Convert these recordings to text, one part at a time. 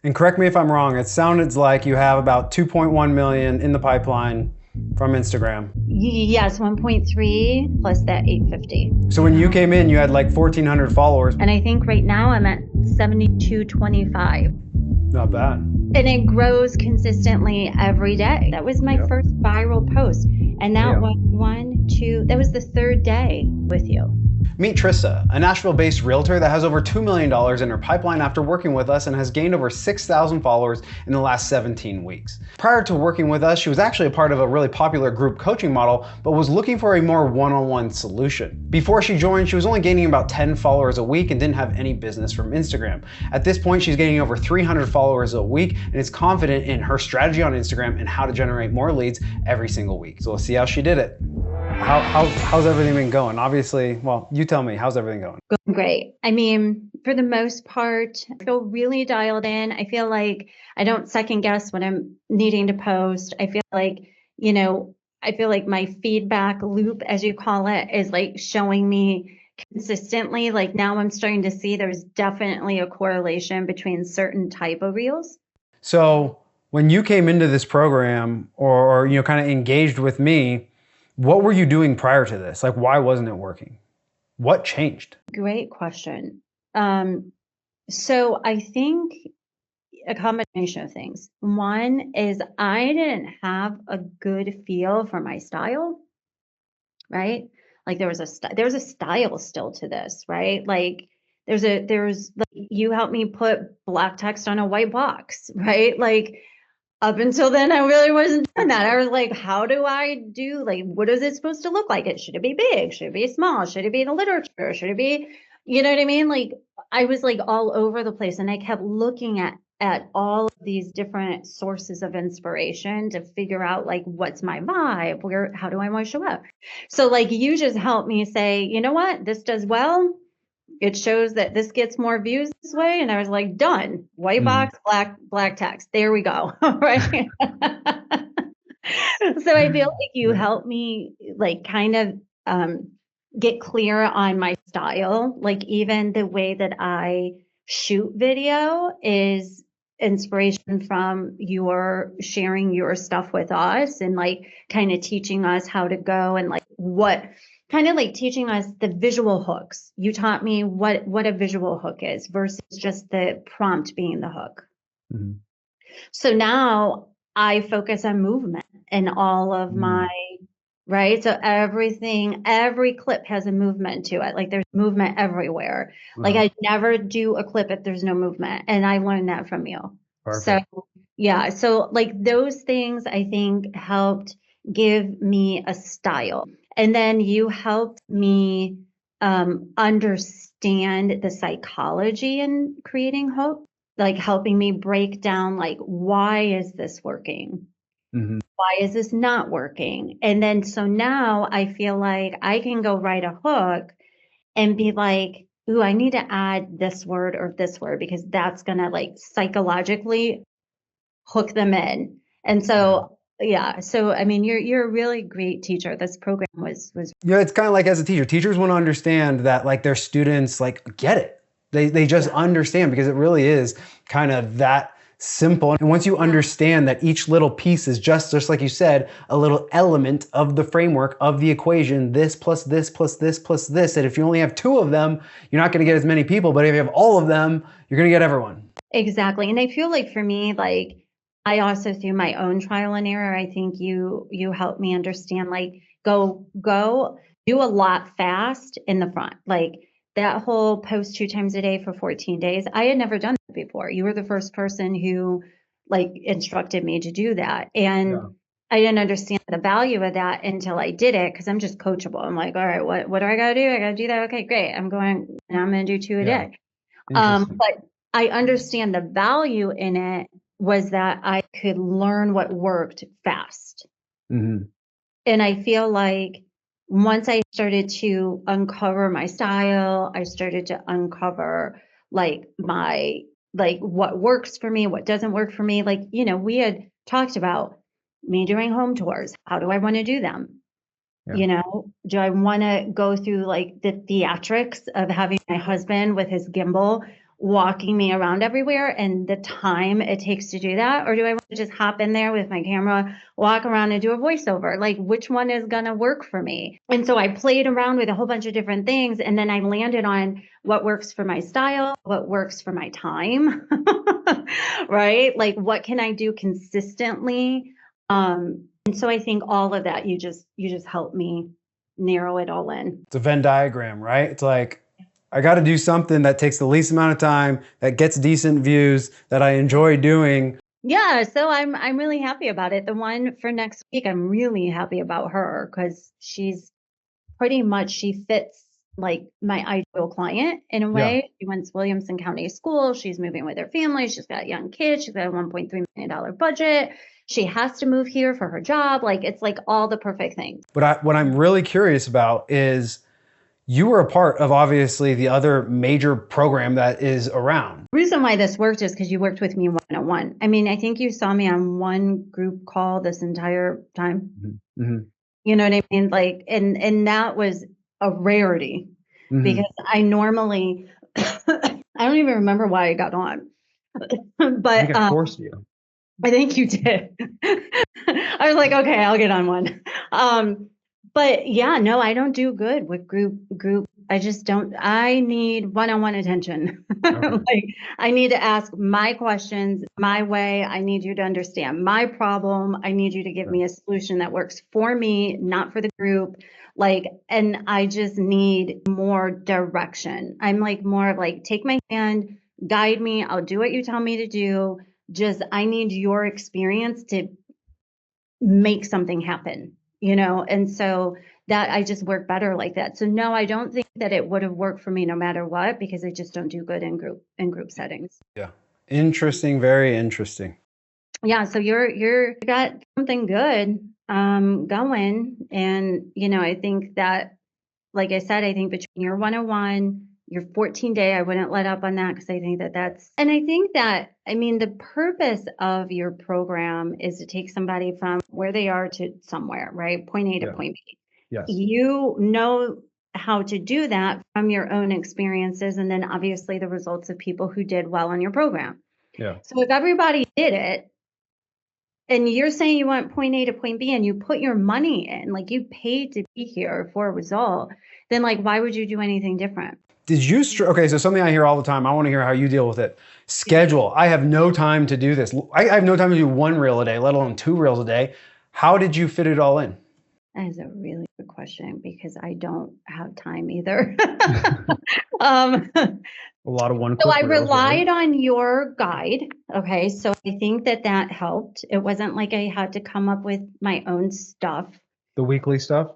And correct me if I'm wrong, it sounded like you have about 2.1 million in the pipeline from Instagram. Yes, 1.3 plus that 850. So when you came in, you had like 1,400 followers. And I think right now I'm at 7225. Not bad. And it grows consistently every day. That was my first viral post. And that was that was the third day with you. Meet Trista, a Nashville-based realtor that has over $2 million in her pipeline after working with us and has gained over 6,000 followers in the last 17 weeks. Prior to working with us, she was actually a part of a really popular group coaching model, but was looking for a more one-on-one solution. Before she joined, she was only gaining about 10 followers a week and didn't have any business from Instagram. At this point, she's gaining over 300 followers a week and is confident in her strategy on Instagram and how to generate more leads every single week. So let's see how she did it. How's everything been going? Obviously, well, you tell me, how's everything going? Going great. I mean, for the most part, I feel really dialed in. I feel like I don't second guess when I'm needing to post. I feel like, I feel like my feedback loop, as you call it, is like showing me consistently. Like now I'm starting to see there's definitely a correlation between certain type of reels. So when you came into this program or kind of engaged with me, what were you doing prior to this? Like, why wasn't it working? What changed? Great question. So I think a combination of things. One is I didn't have a good feel for my style, right? Like there's a style still to this, right? Like there's like you helped me put black text on a white box, right? Like up until then, I really wasn't doing that. I was like, how do I do, like, what is it supposed to look like? Should it be big? Should it be small? Should it be the literature? Should it be, you know what I mean? Like, I was like all over the place and I kept looking at all of these different sources of inspiration to figure out like, what's my vibe? How do I want to show up? So like, you just helped me say, you know what, this does well. It shows that this gets more views this way. And I was like, done. White box, black text. There we go. Right. So I feel like you helped me like kind of get clear on my style. Like even the way that I shoot video is inspiration from your sharing your stuff with us and like kind of teaching us how to go and like what kind of like teaching us the visual hooks. You taught me what a visual hook is versus just the prompt being the hook. Mm-hmm. So now I focus on movement in all of my, right? So every clip has a movement to it. Like there's movement everywhere. Like I never do a clip if there's no movement. And I learned that from you. Perfect. So yeah. So like those things I think helped give me a style. And then you helped me understand the psychology in creating hope, like helping me break down like why is this working? Why is this not working? And then so now I feel like I can go write a hook and be like, ooh, I need to add this word or this word because that's gonna like psychologically hook them in. And so yeah, so I mean you're a really great teacher. This program was It's kind of like as a teacher, teachers want to understand that like their students like get it. They just understand because it really is kind of that simple. And once you understand that each little piece is just like you said, a little element of the framework of the equation, this plus this plus this plus this, and if you only have two of them, you're not going to get as many people, but if you have all of them, you're going to get everyone. Exactly. And I feel like for me, like I also through my own trial and error, I think you helped me understand like go do a lot fast in the front. Like that whole post 2 times a day for 14 days. I had never done that before. You were the first person who like instructed me to do that. And I didn't understand the value of that until I did it because I'm just coachable. I'm like, all right, what do I gotta do? I gotta do that. Okay, great. I'm gonna do 2 a day. But I understand the value in it was that I could learn what worked fast. And I feel like once I started to uncover my style, I started to uncover like what works for me, what doesn't work for me. Like, we had talked about me doing home tours. How do I want to do them? Do I want to go through like the theatrics of having my husband with his gimbal walking me around everywhere and the time it takes to do that? Or do I want to just hop in there with my camera, walk around and do a voiceover? Like, which one is going to work for me? And so I played around with a whole bunch of different things. And then I landed on what works for my style, what works for my time, right? Like, what can I do consistently? And so I think all of that, you just helped me narrow it all in. It's a Venn diagram, right? It's like, I got to do something that takes the least amount of time, that gets decent views, that I enjoy doing. Yeah, so I'm really happy about it. The one for next week, I'm really happy about her because she's pretty much, she fits like my ideal client in a way. She went to Williamson County School. She's moving with her family. She's got young kids. She's got a $1.3 million budget. She has to move here for her job. Like, it's like all the perfect things. But what I'm really curious about is, you were a part of obviously the other major program that is around. The reason why this worked is because you worked with me one-on-one. I mean, I think you saw me on one group call this entire time. Mm-hmm. You know what I mean? Like, and that was a rarity because I normally, I don't even remember why I got on, but I think I forced you. I think you did. I was like, okay, I'll get on one. But yeah, no, I don't do good with group. I just don't. I need one-on-one attention. Okay. Like, I need to ask my questions my way. I need you to understand my problem. I need you to give me a solution that works for me, not for the group. Like, and I just need more direction. I'm like more of like, take my hand, guide me. I'll do what you tell me to do. Just, I need your experience to make something happen, you know? And so that I just work better like that. So no, I don't think that it would have worked for me no matter what, because I just don't do good in group settings. Yeah. Interesting. Very interesting. Yeah. So you got something good going. And, you know, I think that, like I said, I think between your 101, your 14-day, I wouldn't let up on that because I think that that's, and I think that, I mean, the purpose of your program is to take somebody from where they are to somewhere, right? Point A to point B. Yes. You know how to do that from your own experiences and then obviously the results of people who did well on your program. Yeah. So if everybody did it, and you're saying you want point A to point B and you put your money in, like you paid to be here for a result, then like, why would you do anything different? Did you, okay, so something I hear all the time, I want to hear how you deal with it. Schedule. I have no time to do this. I have no time to do one reel a day, let alone 2 reels a day. How did you fit it all in? That is a really good question because I don't have time either. A lot of one. So I relied on your guide. Okay. So I think that that helped. It wasn't like I had to come up with my own stuff. The weekly stuff?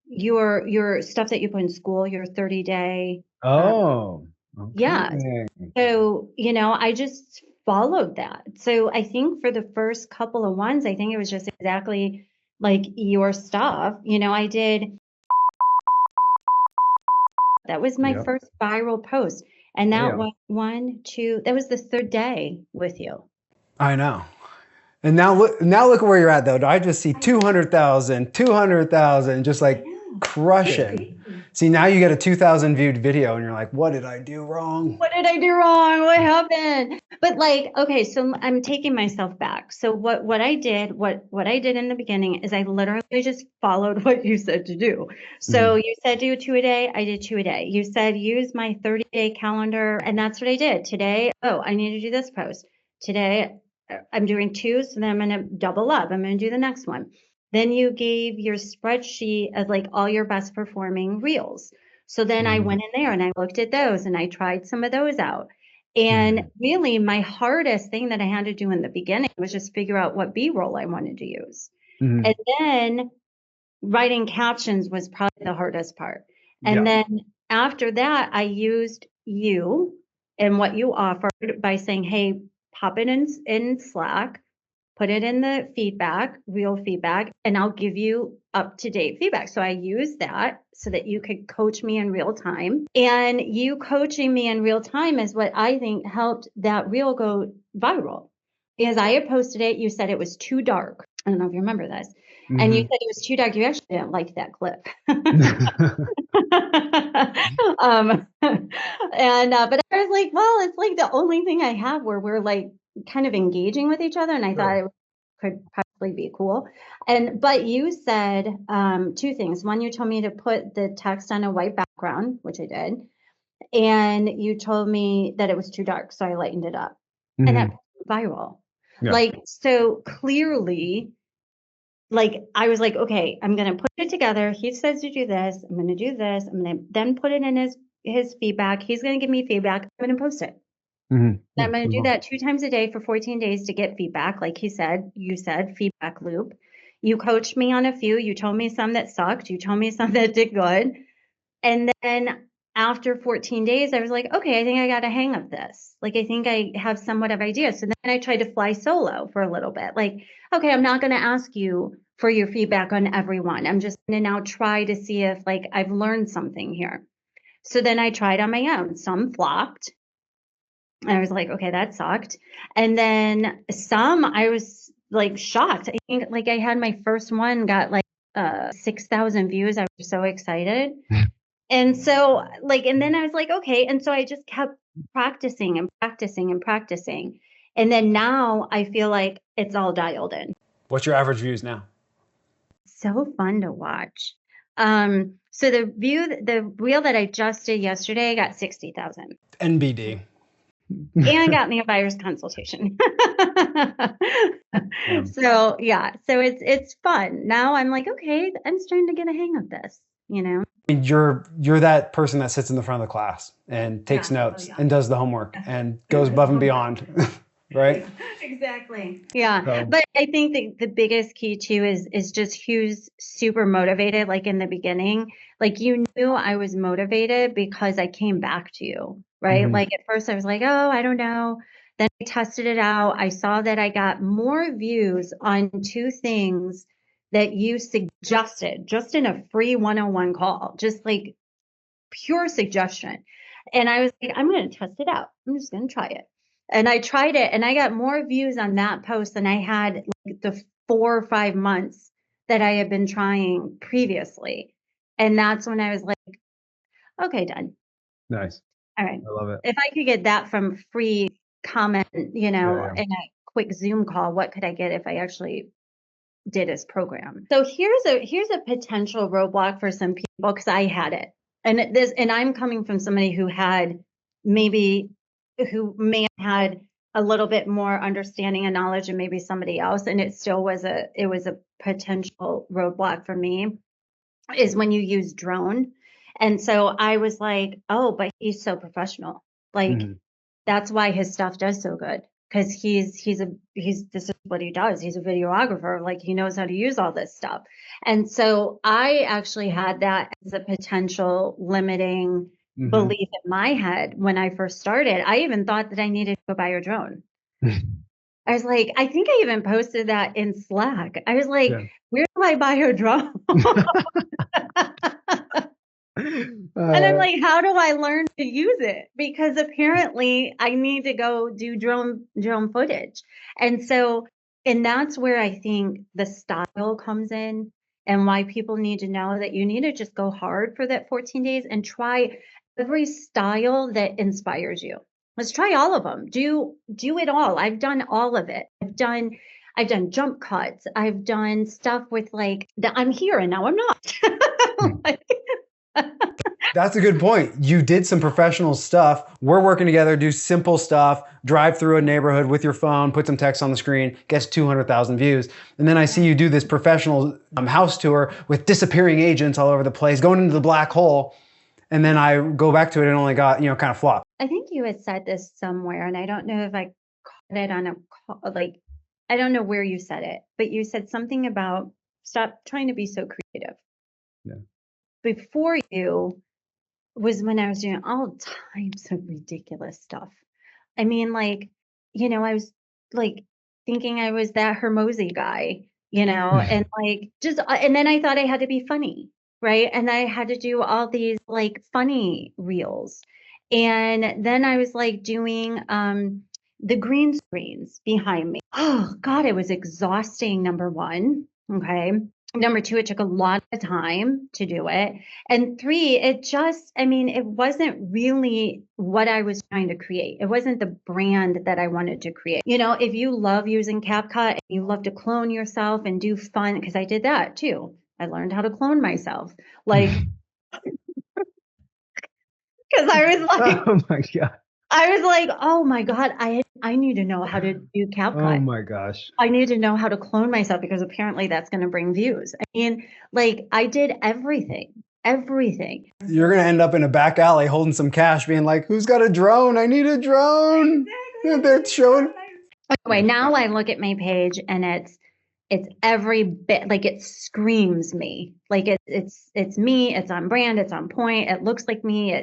Your stuff that you put in school, your 30-day. Oh. Okay. Yeah. So, you know, I just followed that. So I think for the first couple of ones, I think it was just exactly like your stuff. You know, I did. That was my first viral post. And that was that was the 3rd day with you. I know. And now look where you're at though. I just see 200,000, just like crushing. See, now you get a 2,000 viewed video and you're like, what did I do wrong? What did I do wrong? What happened? But like, okay, so I'm taking myself back. So what I did in the beginning is I literally just followed what you said to do. So you said do 2 a day, I did 2 a day. You said use my 30-day calendar, and that's what I did. Today, I need to do this post. Today, I'm doing 2, so then I'm going to double up. I'm going to do the next one. Then you gave your spreadsheet of like all your best performing reels. So then I went in there and I looked at those and I tried some of those out. And really my hardest thing that I had to do in the beginning was just figure out what B-roll I wanted to use. And then writing captions was probably the hardest part. And then after that, I used you and what you offered by saying, hey, pop it in Slack, put it in the feedback, real feedback, and I'll give you up-to-date feedback. So I used that so that you could coach me in real time. And you coaching me in real time is what I think helped that reel go viral. Because I had posted it, you said it was too dark. I don't know if you remember this. And you Hmm. said it was too dark. You actually didn't like that clip. And but I was like, well, it's like the only thing I have where we're like kind of engaging with each other, and I thought Sure. it could probably be cool. And but you said two things. One, you told me to put the text on a white background, which I did, and you told me that it was too dark, so I lightened it up, and that Hmm. went viral. Yeah. Like so clearly, like I was like, okay, I'm gonna put it together. He says to do this. I'm gonna do this. I'm gonna then put it in his feedback. He's gonna give me feedback. I'm gonna post it. Hmm. Yeah. I'm gonna Good do one. that 2 times a day for 14 days to get feedback. Like he said, you said feedback loop. You coached me on a few. You told me some that sucked. You told me some that did good. And then after 14 days, I was like, okay, I think I got a hang of this. Like, I think I have somewhat of ideas. So then I tried to fly solo for a little bit. Like, okay, I'm not going to ask you for your feedback on everyone. I'm just going to now try to see if like I've learned something here. So then I tried on my own. Some flopped. And I was like, okay, that sucked. And then some I was like shocked. I think like I had my first one got like 6,000 views. I was so excited. And so, like, and then I was like, okay. And so I just kept practicing and practicing and practicing. And then now I feel like it's all dialed in. What's your average views now? So fun to watch. So the reel that I just did yesterday got 60,000 NBD. and got me a buyer's consultation. Yeah. So yeah, so it's fun. Now I'm like, okay, I'm starting to get a hang of this, you know? You're that person that sits in the front of the class and takes Yeah. Oh notes yeah. and does the homework and goes above and beyond, right? Exactly. Yeah. So, But I think the biggest key too is just who's super motivated, like in the beginning. Like you knew I was motivated because I came back to you, right? mhm. Like at first I was like, oh, I don't know. Then I tested it out. I saw that I got more views on two things that you suggested just in a free 101 call, just like pure suggestion. And I was like, I'm going to test it out. I'm just going to try it. And I tried it and I got more views on that post than I had like the 4 or 5 months that I had been trying previously. And that's when I was like, okay, done. Nice. All right. I love it. If I could get that from free comment, Yeah, yeah. in a quick Zoom call, what could I get if I actually did his program? So here's a potential roadblock for some people because I had it. And I'm coming from somebody who may have had a little bit more understanding and knowledge and maybe somebody else, and it was a potential roadblock for me is when you use drone. And so I was like, oh, but he's so professional. Like Mhm. that's why his stuff does so good because he's this is what he does. He's a videographer. Like he knows how to use all this stuff. And so I actually had that as a potential limiting Mhm. belief in my head when I first started. I even thought that I needed to go buy a drone. I was like, I think I even posted that in Slack. I was like, Yeah. where do I buy a drone? And I'm Uh, like, how do I learn to use it? Because apparently I need to go do drone footage. And so, and that's where I think the style comes in and why people need to know that you need to just go hard for that 14 days and try every style that inspires you. Let's try all of them. Do it all. I've done all of it. I've done jump cuts. I've done stuff with like the I'm here and now I'm not. Like, that's a good point. You did some professional stuff. We're working together, do simple stuff, drive through a neighborhood with your phone, put some text on the screen, gets 200,000 views. And then I see you do this professional house tour with disappearing agents all over the place, going into the black hole. And then I go back to it and only got, kind of flopped. I think you had said this somewhere, and I don't know if I caught it on a call, like, I don't know where you said it, but you said something about stop trying to be so creative. Yeah. Before you was when I was doing all types of ridiculous stuff. I mean, like, I was like thinking I was that Hermosi guy, and like just, and then I thought I had to be funny, right? And I had to do all these like funny reels. And then I was like doing the green screens behind me. Oh God, it was exhausting, number one. Okay. Number two, it took a lot of time to do it. And three, it just, I mean, it wasn't really what I was trying to create. It wasn't the brand that I wanted to create. You know, if you love using CapCut and you love to clone yourself and do fun, because I did that too. I learned how to clone myself. Like, because I was like, Oh my God. oh my God, I need to know how to do Oh CapCut. my gosh. I need to know how to clone myself because apparently that's going to bring views. I mean, like I did everything, everything. You're going to end up in a back alley holding some cash being like, who's got a drone? I need a drone. They're showing. Anyway, now I look at my page and it's every bit, like it screams me. Like it's me, it's on brand, it's on point, it looks like me,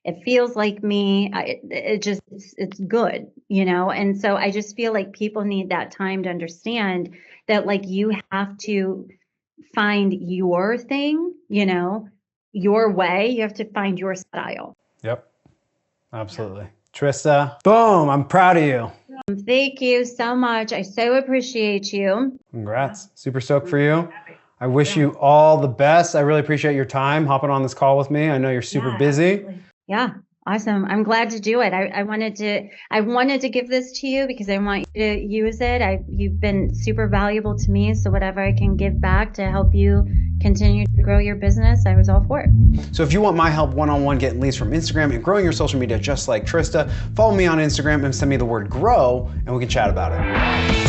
it feels like me. It just it's good, you know? And so I just feel like people need that time to understand that like you have to find your thing, you know, your way. You have to find your style. Yep, absolutely. Trista, boom, I'm proud of you. Thank you so much. I so appreciate you. Congrats. Super stoked for you. I wish you all the best. I really appreciate your time hopping on this call with me. I know you're super busy. Absolutely. Yeah. Awesome. I'm glad to do it. I wanted to give this to you because I want you to use it. You've been super valuable to me. So whatever I can give back to help you continue to grow your business, I was all for it. So if you want my help one-on-one getting leads from Instagram and growing your social media just like Trista, follow me on Instagram and send me the word grow and we can chat about it.